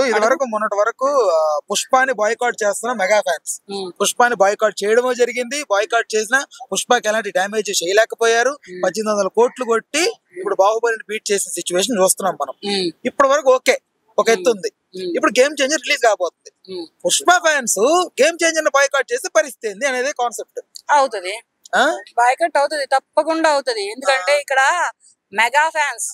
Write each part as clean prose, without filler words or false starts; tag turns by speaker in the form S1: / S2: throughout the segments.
S1: ఇప్పుడు ఇది వరకు మొన్నటి వరకు పుష్పాని బాయ్కాట్ చేస్తున్న మెగా ఫ్యాన్స్ పుష్పాని బాయ్కాట్ చేయడమో జరిగింది. బాయ్కాట్ చేసిన పుష్పకి ఎలాంటి డ్యామేజ్ చేయలేకపోయారు. 1800 కోట్లు కొట్టి ఇప్పుడు బాహుబలిని బీట్ చేసిన సిచ్యువేషన్ చూస్తున్నాం మనం. ఇప్పటి వరకు ఓకే, ఒక ఎత్తు ఉంది. ఇప్పుడు గేమ్ చేంజర్ రిలీజ్ కాబోతుంది. Pushpa fans game changer boycott చేస్తే పరిస్థితి ఏంది అనేది కాన్సెప్ట్
S2: అవుతుంది. బాయ్కాట్ అవుతుంది, తప్పకుండా అవుతుంది. ఎందుకంటే ఇక్కడ mega fans,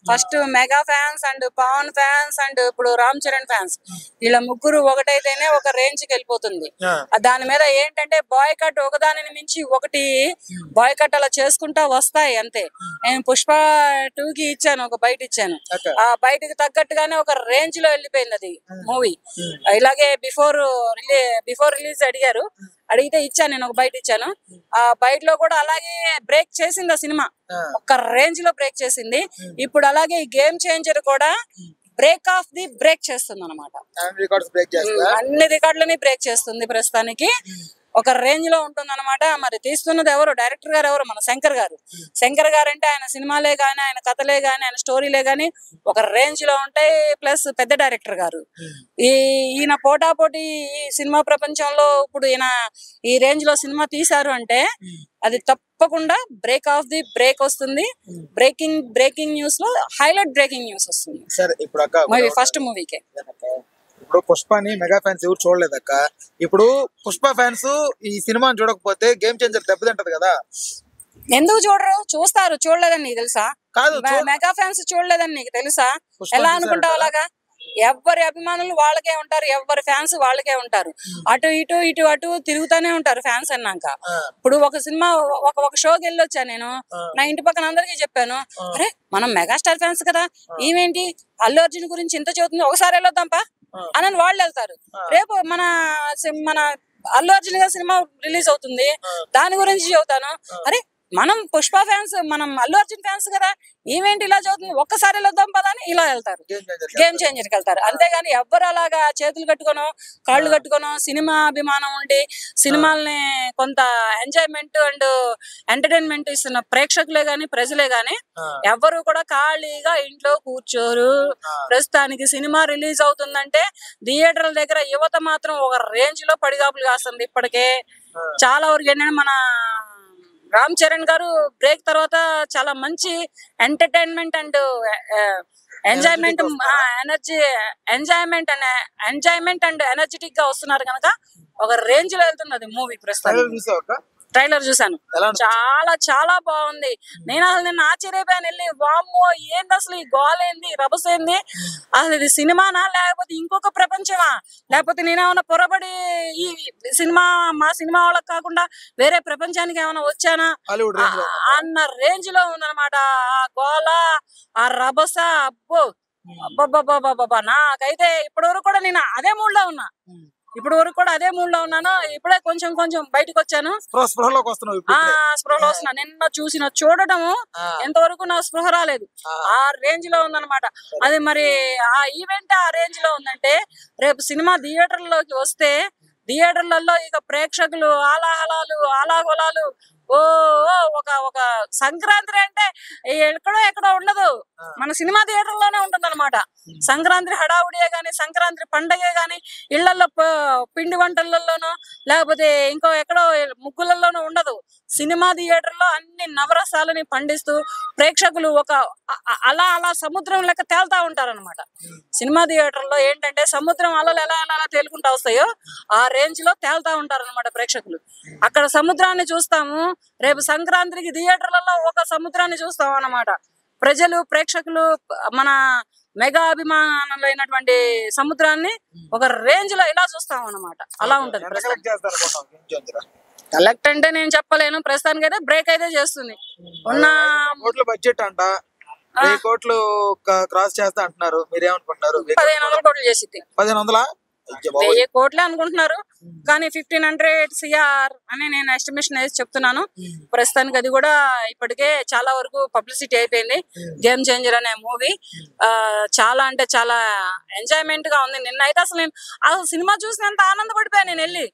S2: first mega fans and Pawan fans and ఇప్పుడు రామ్ చరణ్ ఫ్యాన్స్, వీళ్ళ ముగ్గురు ఒకటైతేనే ఒక రేంజ్ కి వెళ్ళిపోతుంది. దాని మీద ఏంటంటే బాయ్కట్ ఒకదానిని మించి ఒకటి బాయ్కట్ అలా చేసుకుంటా వస్తాయి అంతే. నేను పుష్ప 2 కి ఇచ్చాను, ఒక బయట ఇచ్చాను. ఆ బయటకి తగ్గట్టుగానే ఒక రేంజ్ లో వెళ్ళిపోయింది అది మూవీ. ఇలాగే బిఫోర్ రిలీజ్ అడిగితే ఇచ్చాను, నేను ఒక బయట ఇచ్చాను. ఆ బయట లో కూడా అలాగే బ్రేక్ చేసింది ఆ సినిమా, ఒక రేంజ్ లో బ్రేక్ చేసింది. ఇప్పుడు అలాగే ఈ గేమ్ చేంజర్ కూడా బ్రేక్ ఆఫ్ ది బ్రేక్ చేస్తుంది అనమాట. అన్ని రికార్డులని బ్రేక్ చేస్తుంది ప్రస్తుతానికి, ఒక రేంజ్ లో ఉంటుంది అనమాట. మరి తీస్తున్నది ఎవరు, డైరెక్టర్ గారు ఎవరు, మన శంకర్ గారు అంటే ఆయన సినిమాలే గానీ, ఆయన కథలే గానీ, ఆయన స్టోరీలే గానీ ఒక రేంజ్ లో ఉంటాయి. ప్లస్ పెద్ద డైరెక్టర్ గారు. ఈయన పోటాపోటీ ఈ సినిమా ప్రపంచంలో ఇప్పుడు ఈయన ఈ రేంజ్ లో సినిమా తీశారు అంటే అది తప్పకుండా బ్రేక్ ఆఫ్ ది బ్రేక్ వస్తుంది. బ్రేకింగ్ న్యూస్ లో హైలైట్ బ్రేకింగ్ న్యూస్ వస్తుంది మూవీ, ఫస్ట్ మూవీకే.
S1: ఇప్పుడు పుష్పని మెగా ఫ్యాన్స్ ఎవరు చూడలేదక్క. ఇప్పుడు పుష్ప ఫ్యాన్స్ ఈ సినిమాని చూడకపోతే గేమ్ చేంజర్ దెబ్బతింటది కదా.
S2: ఎందుకు చూడరు? చూస్తారు. చూడలేదని నీకు తెలుసా?
S1: కాదు,
S2: మెగా ఫ్యాన్స్ చూడలేదని నీకు తెలుసా? ఎలా అనుకుంటావు అలాగా? ఎవరి అభిమానులు వాళ్ళకే ఉంటారు, ఎవరి ఫ్యాన్స్ వాళ్ళకే ఉంటారు. అటు అటు తిరుగుతూనే ఉంటారు ఫ్యాన్స్ అన్నాక. ఇప్పుడు ఒక సినిమా ఒక షోకి వెళ్ళొచ్చా నేను, నా ఇంటి పక్కన అందరికీ చెప్పాను, అరే మనం మెగాస్టార్ ఫ్యాన్స్ కదా, ఈవేంటి అల్లు అర్జున్ గురించి ఇంత చదువుతుంది, ఒకసారి వెళ్ళొద్దాంపా అని వాళ్ళు వెళ్తారు. రేపు మన అల్లు అర్జున్ గారి సినిమా రిలీజ్ అవుతుంది, దాని గురించి చెబుతాను, అరే మనం పుష్ప ఫ్యాన్స్, మనం అల్లు అర్జున్ ఫ్యాన్స్ కదా, ఈవెంట్ ఇలా చదువుతుంది, ఒక్కసారి వెళ్ళొద్దాం పదా అని ఇలా వెళ్తారు, గేమ్ చేంజర్కి వెళ్తారు. అంతేగాని ఎవ్వరు అలాగా చేతులు కట్టుకోనో కాళ్ళు కట్టుకోనో సినిమా అభిమానం ఉండి సినిమాల్ని కొంత ఎంజాయ్మెంట్ అండ్ ఎంటర్టైన్మెంట్ ఇస్తున్న ప్రేక్షకులే గాని, ప్రజలే గాని ఎవ్వరు కూడా ఖాళీగా ఇంట్లో కూర్చోరు. ప్రస్తుతానికి సినిమా రిలీజ్ అవుతుందంటే థియేటర్ల దగ్గర యువత మాత్రం ఒక రేంజ్ లో పడిగాపులు కాస్తుంది. ఇప్పటికే చాలా వరకు ఏంటంటే మన రామ్ చరణ్ గారు బ్రేక్ తర్వాత చాలా మంచి entertainment and enjoyment and energetic గా వస్తున్నారు కనుక ఒక రేంజ్ లో వెళ్తున్నది మూవీ. ప్రస్తుతం ట్రైలర్ చూసాను, చాలా చాలా బాగుంది. నేను అసలు నిన్న ఆశ్చర్యపోయాను వెళ్ళి, వామ్మో ఏంది అసలు ఈ గోల్ ఏంది, రభస ఏంది, అసలు ఇది సినిమానా లేకపోతే ఇంకొక ప్రపంచమా, లేకపోతే నేనేమన్నా పొరబడి ఈ సినిమా మా సినిమా వాళ్ళకి కాకుండా వేరే ప్రపంచానికి ఏమైనా వచ్చానా అన్న రేంజ్ లో ఉందన్నమాట. ఆ గోల, ఆ రభస, అబ్బో అబ్బబ్బబ్బబ్బబ్బా. నాకైతే ఇప్పటి వరకు కూడా నేను అదే మూడ్ లో ఉన్నా, ఇప్పుడే కొంచెం బయటకు వచ్చాను, స్పృహలోకి వస్తున్నా. నిన్న చూడటము ఎంతవరకు నా స్పృహ రాలేదు, ఆ రేంజ్ లో ఉందన్నమాట. అది మరి ఆ ఈవెంట్ ఆ రేంజ్ లో ఉందంటే రేపు సినిమా థియేటర్లోకి వస్తే థియేటర్లలో ఇక ప్రేక్షకులు ఆలాగోలాలు ఒక సంక్రాంతి అంటే ఎక్కడో ఉండదు, మన సినిమా థియేటర్ లోనే ఉంటుంది అనమాట. సంక్రాంతి హడావుడియే గాని, సంక్రాంతి పండగే గాని ఇళ్లలో పిండి వంటలలోనో లేకపోతే ఇంకో ఎక్కడో ముగ్గులలోనో ఉండదు. సినిమా థియేటర్ లో అన్ని నవరసాలని పండిస్తూ ప్రేక్షకులు ఒక అలా సముద్రం లెక్క తేలుతా ఉంటారనమాట. సినిమా థియేటర్ లో ఏంటంటే సముద్రం అలలు ఎలా తేలుకుంటా వస్తాయో ఆ రేంజ్ లో తేలుతా ఉంటారనమాట ప్రేక్షకులు. అక్కడ సముద్రాన్ని చూస్తాము, రేపు సంక్రాంతికి థియేటర్లలో ఒక సముద్రాన్ని చూస్తాం అన్నమాట. ప్రేక్షకులు మన మెగా అభిమానులైనటువంటి సముద్రాన్ని ఒక రేంజ్ లో ఇలా చూస్తాం అన్నమాట. అలా ఉంటది. కలెక్ట్ అంటే నేను చెప్పలేను, ప్రస్తుతానికి అయితే బ్రేక్ అయితే చేస్తుంది. ఉన్న
S1: బడ్జెట్ అంట 1000 కోట్లు క్రాస్ చేస్తా అంటున్నారు, మీరేమనుకుంటున్నారు?
S2: 1500 కోట్లు చేసింది. 1000 కోట్లే అనుకుంటున్నారు, కానీ 1500 CR అని నేను ఎస్టిమేషన్ వేసి చెప్తున్నాను. ప్రస్తుతానికి అది కూడా ఇప్పటికే చాలా వరకు పబ్లిసిటీ అయిపోయింది. గేమ్ చేంజర్ అనే మూవీ చాలా అంటే చాలా ఎంజాయ్మెంట్ గా ఉంది. నిన్న అయితే అసలు సినిమా చూసినంత ఆనందపడిపోయాను నేను వెళ్ళి.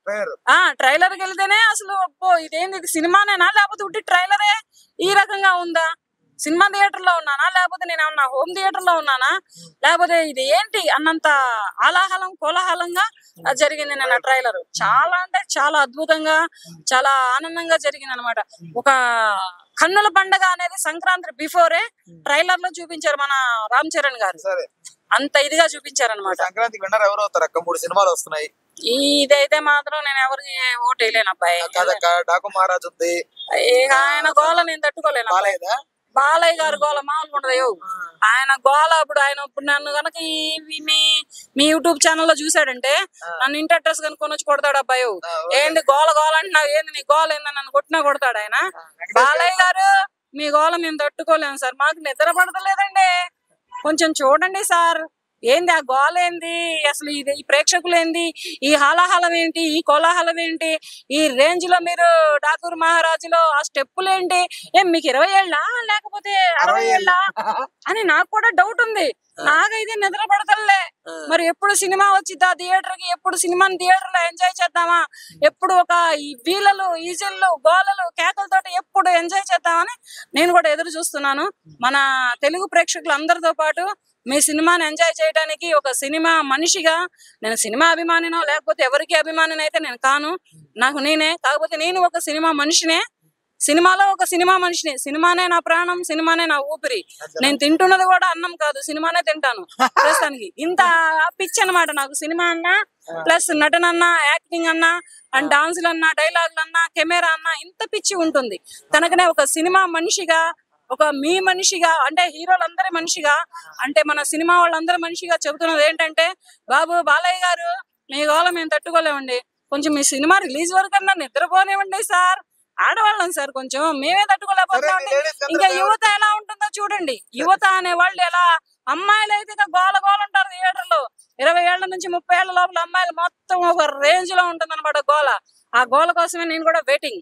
S2: ట్రైలర్కి వెళ్తేనే అసలు ఇదేంది, ఇది సినిమానేనా లేకపోతే ఉట్టి ట్రైలరే ఈ రకంగా ఉందా, సినిమా థియేటర్ లో ఉన్నానా, లేకపోతే నేను ఏమన్నా హోమ్ థియేటర్ లో ఉన్నానా, లేకపోతే ఇది ఏంటి అన్నంత కోలాహలంగా జరిగింది నిన్న ట్రైలర్. చాలా అంటే చాలా అద్భుతంగా, చాలా ఆనందంగా జరిగింది అనమాట. ఒక కన్నుల పండగ అనేది సంక్రాంతి బిఫోరే ట్రైలర్ లో చూపించారు మన రామ్ చరణ్ గారు. అంత ఇదిగా చూపించారు అనమాట.
S1: సంక్రాంతికి విన్నర్ ఎవరు అవుతారు అక్క? 3 సినిమాలు వస్తున్నాయి.
S2: ఇదైతే మాత్రం నేను ఎవరికి ఓటు వేయలేను అబ్బాయి.
S1: డాకు మహారాజ్ ఉంది.
S2: ఆయన గోల నేను తట్టుకోలేను. బాలయ్య గారు గోల మామూలుగా ఉండదు. ఆయన గోల ఇప్పుడు నన్ను కనుక మీ యూట్యూబ్ ఛానల్లో చూసాడంటే నన్ను ఇంటర్టెస్ కనుక్కొని వచ్చి కొడతాడు అబ్బాయి. ఏంది గోల అంటున్నావు, ఏంది నీ గోల ఏందని నన్ను కొట్టినా కొడతాడు ఆయన. బాలయ్య గారు మీ గోల మేము తట్టుకోలేము సార్, మాకు నిద్ర పడతలేదండి, కొంచెం చూడండి సార్, ఏంది ఆ గోల ఏంది, అసలు ఇది ఈ ప్రేక్షకులు ఏంది, ఈ హాలాహలం ఏంటి, ఈ కోలాహలం ఏంటి, ఈ రేంజ్ లో మీరు ఠాకూర్ మహారాజులో ఆ స్టెప్పులు ఏంటి, ఏం మీకు 20 ఏళ్ళా లేకపోతే 60 ఏళ్ళా అని నాకు కూడా డౌట్ ఉంది. నాకైతే నిద్ర పడతలే. మరి ఎప్పుడు సినిమా వచ్చిద్దా థియేటర్ కి, ఎప్పుడు సినిమాని థియేటర్ లో ఎంజాయ్ చేద్దామా, ఎప్పుడు ఒక ఈ వీలలు ఈజీలు గోలలు కేకలతోటి ఎప్పుడు ఎంజాయ్ చేద్దామని నేను కూడా ఎదురు చూస్తున్నాను. మన తెలుగు ప్రేక్షకులు అందరితో పాటు మీ సినిమాని ఎంజాయ్ చేయడానికి ఒక సినిమా మనిషిగా, నేను సినిమా అభిమానినో లేకపోతే ఎవరికి అభిమానినైతే నేను కాను, నాకు నేనే, కాకపోతే నేను ఒక సినిమా మనిషినే, సినిమాలో ఒక సినిమా మనిషిని, సినిమానే నా ప్రాణం, సినిమానే నా ఊపిరి, నేను తింటున్నది కూడా అన్నం కాదు సినిమానే తింటాను ప్రస్తుతానికి. ఇంత పిచ్చి అనమాట నాకు సినిమా అన్నా, ప్లస్ నటన అన్నా, యాక్టింగ్ అన్నా, అండ్ డాన్సులు అన్నా, డైలాగులు అన్నా, కెమెరా అన్నా, ఇంత పిచ్చి ఉంటుంది. కనుకనే ఒక సినిమా మనిషిగా, ఒక మీ మనిషిగా, అంటే హీరోలందరి మనిషిగా, అంటే మన సినిమా వాళ్ళందరి మనిషిగా చెబుతున్నది ఏంటంటే, బాబు బాలయ్య గారు మీ గోల మేము తట్టుకోలేమండి, కొంచెం మీ సినిమా రిలీజ్ వరకు అన్నా నిద్రపోనివ్వండి సార్, ఆడవాళ్ళం సార్ కొంచెం మేమే తట్టుకోలేకపోతున్నామండి. ఇంకా యువత ఎలా ఉంటుందో చూడండి. యువత అనే వాళ్ళు ఎలా, అమ్మాయిలు అయితే గోల ఉంటారు థియేటర్ లో, 20 ఏళ్ల నుంచి 30 ఏళ్ల లోపల అమ్మాయిలు మొత్తం ఒక రేంజ్ లో ఉంటుంది అనమాట గోల. ఆ గోల కోసమే నేను కూడా వెయిటింగ్.